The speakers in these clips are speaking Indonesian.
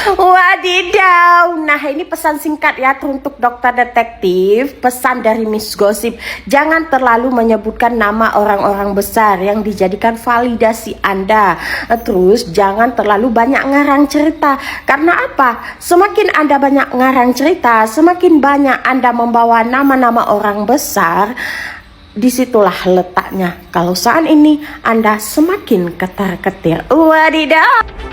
Wadidaw, nah ini pesan singkat ya untuk dokter detektif. Pesan dari Miss Gosip, jangan terlalu menyebutkan nama orang-orang besar yang dijadikan validasi Anda. Terus jangan terlalu banyak ngarang cerita. Karena apa? Semakin Anda banyak ngarang cerita, semakin banyak Anda membawa nama-nama orang besar. Disitulah letaknya. Kalau saat ini Anda semakin ketar-ketir. Wadidaw.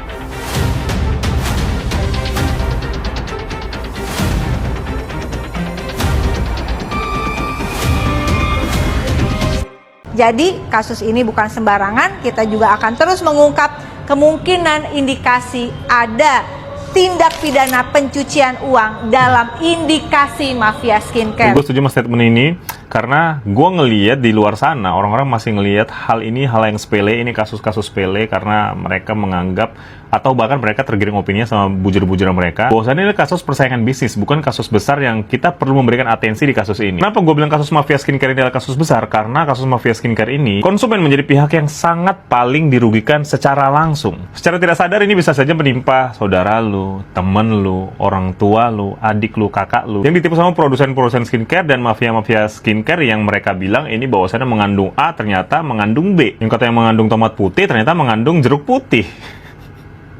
Jadi kasus ini bukan sembarangan, kita juga akan terus mengungkap kemungkinan indikasi ada tindak pidana pencucian uang dalam indikasi mafia skincare. Gue setuju sama statement ini karena gue ngeliat di luar sana orang-orang masih ngelihat hal ini hal yang sepele, ini kasus-kasus sepele karena mereka menganggap atau bahkan mereka tergiring opininya sama bujur-bujuran mereka bahwasannya ini kasus persaingan bisnis, bukan kasus besar yang kita perlu memberikan atensi di kasus ini. Kenapa gue bilang kasus mafia skincare ini adalah kasus besar? Karena kasus mafia skincare ini konsumen menjadi pihak yang sangat paling dirugikan secara langsung. Secara tidak sadar ini bisa saja menimpa saudara lu, temen lu, orang tua lu, adik lu, kakak lu yang ditipu sama produsen-produsen skincare dan mafia-mafia skincare yang mereka bilang ini bahwasannya mengandung A ternyata mengandung B, yang katanya mengandung tomat putih ternyata mengandung jeruk putih.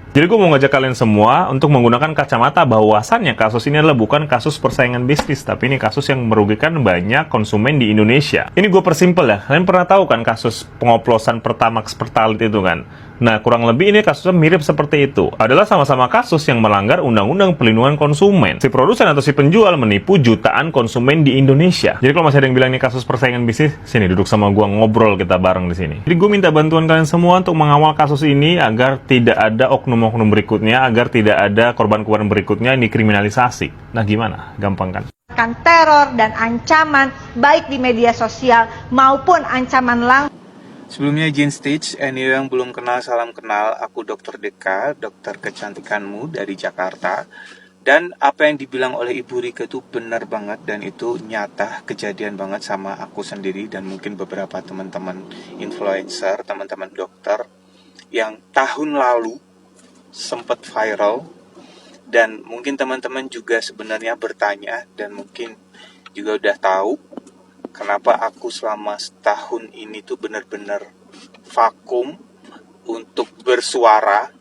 Jadi gue mau ngajak kalian semua untuk menggunakan kacamata bahwasannya kasus ini adalah bukan kasus persaingan bisnis, tapi ini kasus yang merugikan banyak konsumen di Indonesia. Ini gue persimpel ya, kalian pernah tahu kan kasus pengoplosan Pertamax Pertalite itu kan? Nah, kurang lebih ini kasusnya mirip seperti itu. Adalah sama-sama kasus yang melanggar Undang-Undang Perlindungan Konsumen. Si produsen atau si penjual menipu jutaan konsumen di Indonesia. Jadi kalau masih ada yang bilang ini kasus persaingan bisnis, sini duduk sama gua ngobrol kita bareng di sini. Jadi gue minta bantuan kalian semua untuk mengawal kasus ini agar tidak ada oknum-oknum berikutnya, agar tidak ada korban-korban berikutnya yang dikriminalisasi. Nah, gimana? Gampang kan? Teror dan ancaman baik di media sosial maupun ancaman langsung. Sebelumnya izin stage, anyway yang belum kenal salam kenal, aku Dr. Deka, dokter kecantikanmu dari Jakarta. Dan apa yang dibilang oleh Ibu Rika itu benar banget dan itu nyata kejadian banget sama aku sendiri dan mungkin beberapa teman-teman influencer, teman-teman dokter yang tahun lalu sempat viral dan mungkin teman-teman juga sebenarnya bertanya dan mungkin juga udah tahu kenapa aku selama setahun ini tuh benar-benar vakum untuk bersuara,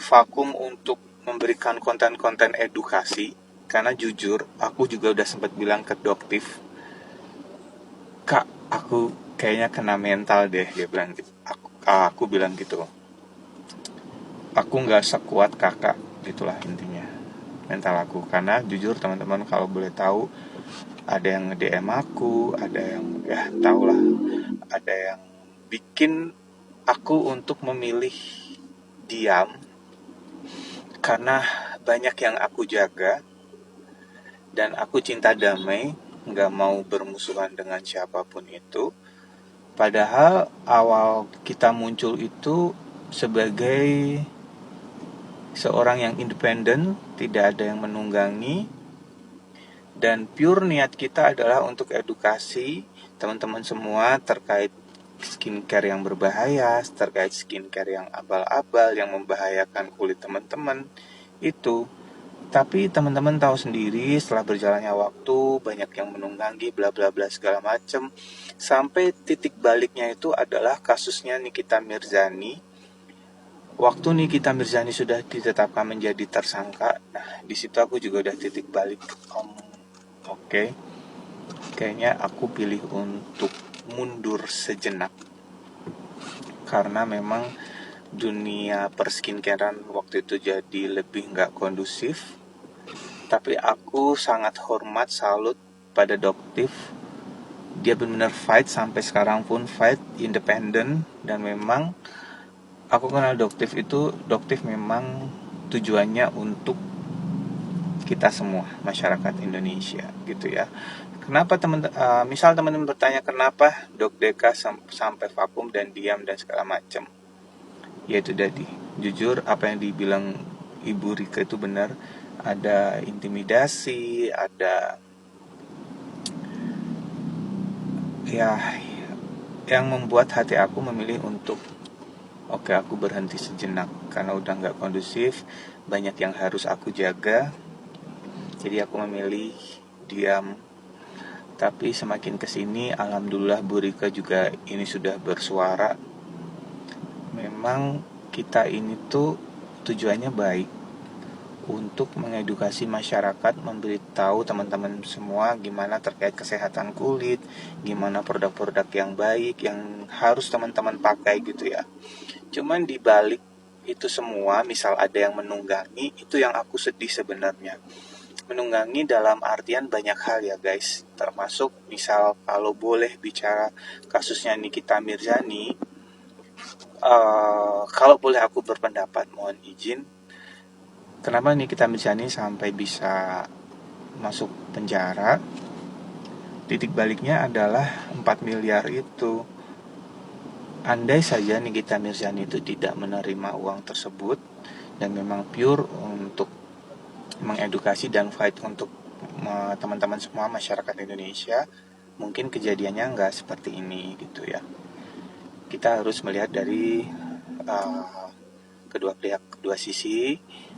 vakum untuk memberikan konten-konten edukasi, karena jujur aku juga udah sempat bilang ke Doktif, Kak, aku kayaknya kena mental deh, dia bilang gitu. Aku bilang gitu, aku nggak sekuat kakak, itulah intinya mental aku, karena jujur teman-teman kalau boleh tahu, ada yang nge-DM aku, ada yang ya tahulah, ada yang bikin aku untuk memilih diam karena banyak yang aku jaga dan aku cinta damai, nggak mau bermusuhan dengan siapapun itu. Padahal awal kita muncul itu sebagai seorang yang independen, tidak ada yang menunggangi, dan pure niat kita adalah untuk edukasi teman-teman semua terkait skincare yang berbahaya, terkait skincare yang abal-abal, yang membahayakan kulit teman-teman itu. Tapi teman-teman tahu sendiri setelah berjalannya waktu banyak yang menunggangi bla bla bla segala macem, sampai titik baliknya itu adalah kasusnya Nikita Mirzani. Waktu Nikita Mirzani sudah ditetapkan menjadi tersangka, nah di situ aku juga udah titik balik. Oke, kayaknya aku pilih untuk mundur sejenak karena memang dunia perskincarean waktu itu jadi lebih nggak kondusif. Tapi aku sangat hormat, salut pada Doktif. Dia benar-benar fight sampai sekarang pun fight independen, dan memang aku kenal Doktif itu, Doktif memang tujuannya untuk kita semua masyarakat Indonesia gitu ya. Kenapa misal teman-teman bertanya kenapa Dok Deka sampai vakum dan diam dan segala macam, yaitu tadi jujur apa yang dibilang Ibu Rika itu benar, ada intimidasi, ada ya yang membuat hati aku memilih untuk Oke, aku berhenti sejenak karena udah nggak kondusif, banyak yang harus aku jaga, jadi aku memilih diam. Tapi semakin kesini, alhamdulillah Bu Rika juga ini sudah bersuara. Memang kita ini tuh tujuannya baik, untuk mengedukasi masyarakat, memberitahu teman-teman semua gimana terkait kesehatan kulit, gimana produk-produk yang baik yang harus teman-teman pakai gitu ya. Cuman di balik itu semua, misal ada yang menunggangi, itu yang aku sedih sebenarnya. Menunggangi dalam artian banyak hal ya guys, termasuk misal kalau boleh bicara kasusnya Nikita Mirzani, kalau boleh aku berpendapat, mohon izin, kenapa Nikita Mirzani sampai bisa masuk penjara? Titik baliknya adalah 4 miliar itu. Andai saja Nikita Mirzani itu tidak menerima uang tersebut dan memang pure untuk mengedukasi dan fight untuk teman-teman semua masyarakat Indonesia, mungkin kejadiannya nggak seperti ini gitu ya. Kita harus melihat dari kedua pihak, kedua sisi,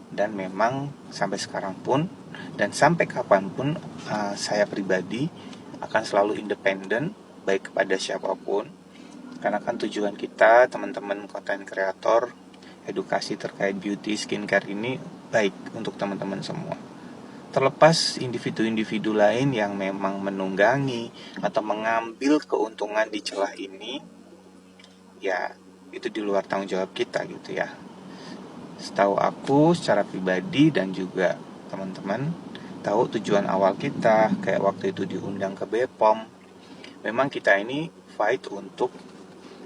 dan memang sampai sekarang pun dan sampai kapanpun saya pribadi akan selalu independen baik kepada siapapun, karena kan tujuan kita teman-teman konten kreator edukasi terkait beauty skincare ini baik untuk teman-teman semua. Terlepas individu-individu lain yang memang menunggangi atau mengambil keuntungan di celah ini, ya itu di luar tanggung jawab kita gitu ya. Setahu aku secara pribadi dan juga teman-teman tahu tujuan awal kita, kayak waktu itu diundang ke BPOM, memang kita ini fight untuk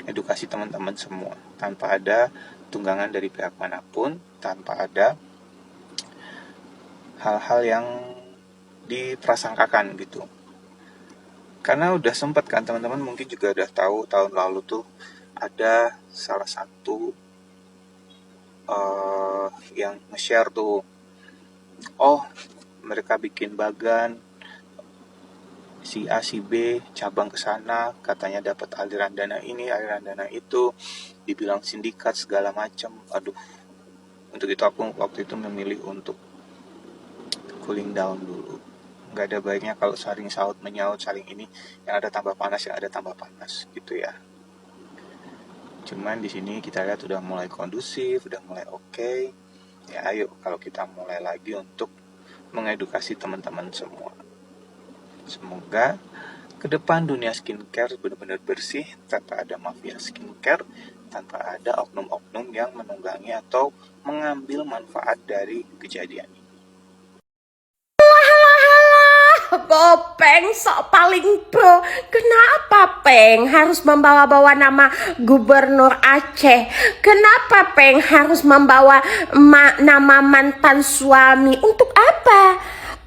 edukasi teman-teman semua tanpa ada tunggangan dari pihak manapun, tanpa ada hal-hal yang diprasangkakan gitu. Karena udah sempat kan teman-teman mungkin juga udah tahu tahun lalu tuh ada salah satu yang nge-share tuh, oh mereka bikin bagan si A si B cabang ke sana, katanya dapat aliran dana ini, aliran dana itu, dibilang sindikat segala macam. Aduh, untuk itu aku waktu itu memilih untuk cooling down dulu. Nggak ada baiknya kalau saling saut menyaut, saling ini, yang ada tambah panas, yang ada tambah panas gitu ya. Cuman di sini kita lihat udah mulai kondusif, udah mulai oke. Ya ayo kalau kita mulai lagi untuk mengedukasi teman-teman semua. Semoga ke depan dunia skincare benar-benar bersih, tanpa ada mafia skincare, tanpa ada oknum-oknum yang menunggangi atau mengambil manfaat dari kejadian ini. Peng sok paling pro. Kenapa Peng harus membawa-bawa nama Gubernur Aceh? Kenapa Peng harus membawa nama mantan suami? Untuk apa?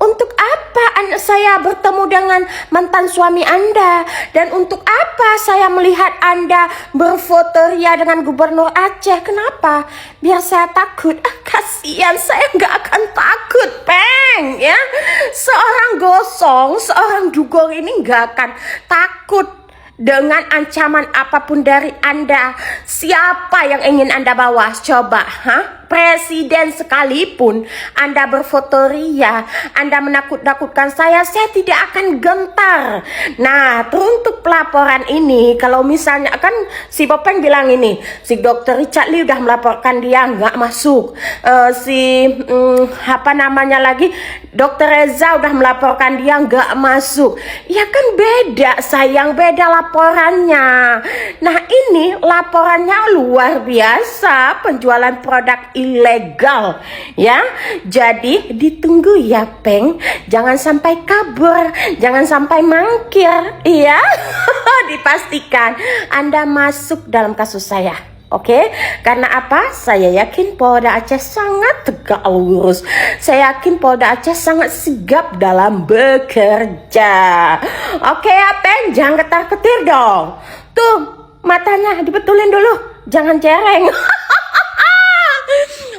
Untuk apa saya bertemu dengan mantan suami Anda? Dan untuk apa saya melihat Anda berfotoria dengan Gubernur Aceh? Kenapa? Biar saya takut? Kasihan, saya nggak akan takut, Peng. Ya, seorang gosong, seorang dugong ini nggak akan takut dengan ancaman apapun dari Anda. Siapa yang ingin Anda bawa? Coba, Presiden sekalipun Anda berfotoria, Anda menakut-nakutkan saya tidak akan gentar. Nah, untuk pelaporan ini, kalau misalnya kan si Popeng bilang ini, si Dr. Richard Lee udah melaporkan dia nggak masuk. Apa namanya lagi, Dr. Reza udah melaporkan dia nggak masuk. Ya kan beda sayang, beda laporannya. Nah ini laporannya luar biasa, penjualan produk ilegal ya. Jadi ditunggu ya Peng, jangan sampai kabur, jangan sampai mangkir ya. Dipastikan Anda masuk dalam kasus saya. Oke, karena apa? Saya yakin Polda Aceh sangat tegak lurus. Saya yakin Polda Aceh sangat sigap dalam bekerja. Oke ya Peng, jangan ketar-ketir dong. Tuh, matanya dibetulin dulu, jangan cereng.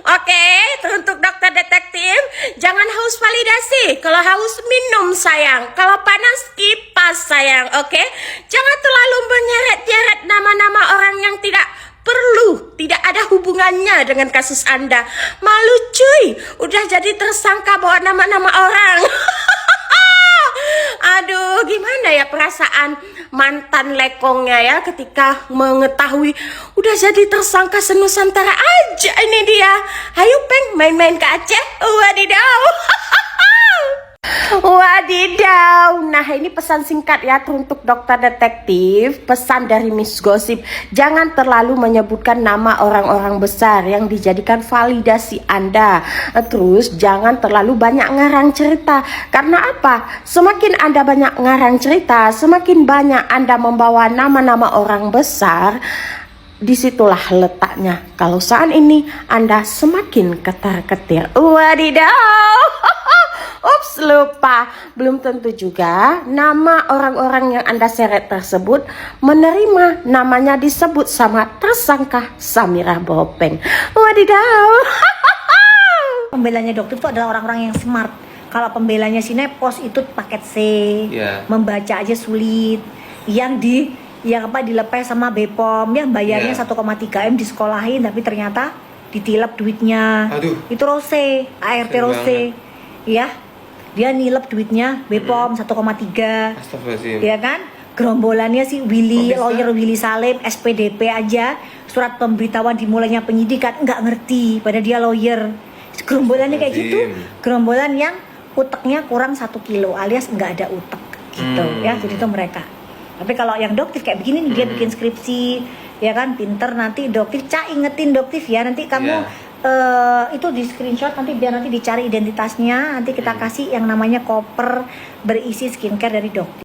Oke, untuk dokter detektif, jangan haus validasi. Kalau haus minum sayang, kalau panas kipas sayang, oke? Jangan terlalu menyeret-nyeret nama-nama orang yang tidak perlu, tidak ada hubungannya dengan kasus Anda. Malu cuy, udah jadi tersangka bawa nama-nama orang. Aduh, gimana ya perasaan mantan lekongnya ya ketika mengetahui udah jadi tersangka se-Nusantara aja ini dia. Ayo Peng, main-main ke Aceh. Wadidaw. Wadidaw. Nah, ini pesan singkat ya untuk dokter detektif. Pesan dari Miss Gosip, jangan terlalu menyebutkan nama orang-orang besar yang dijadikan validasi Anda. Terus jangan terlalu banyak ngarang cerita. Karena apa? Semakin Anda banyak ngarang cerita, semakin banyak Anda membawa nama-nama orang besar. Disitulah letaknya. Kalau saat ini Anda semakin ketar-ketir. Wadidaw. Ups, lupa. Belum tentu juga nama orang-orang yang Anda seret tersebut menerima namanya disebut sama tersangka Samira Bopeng. Wadidaw. Pembelanya dokter itu adalah orang-orang yang smart. Kalau pembelanya Sinepos itu paket C, membaca aja sulit. Yang dilepeh sama Bepom, yang bayarnya 1,3 M di sekolahin, tapi ternyata ditilep duitnya. Itu Rose, ART Rose, ya. Dia nilep duitnya Bepom 1,3. Ya kan? Gerombolannya si lawyer Willy Salim, SPDP aja, surat pemberitahuan dimulainya penyidikan nggak ngerti, pada dia lawyer. Gerombolannya kayak gitu, gerombolan yang uteknya kurang 1 kilo alias nggak ada utek gitu ya. Jadi itu mereka. Tapi kalau yang dokter kayak begini nih, dia bikin skripsi, ya kan, pinter. Nanti dokter ingetin dokter ya, nanti kamu itu di screenshot, nanti biar nanti dicari identitasnya, nanti kita kasih yang namanya koper berisi skincare dari dokter.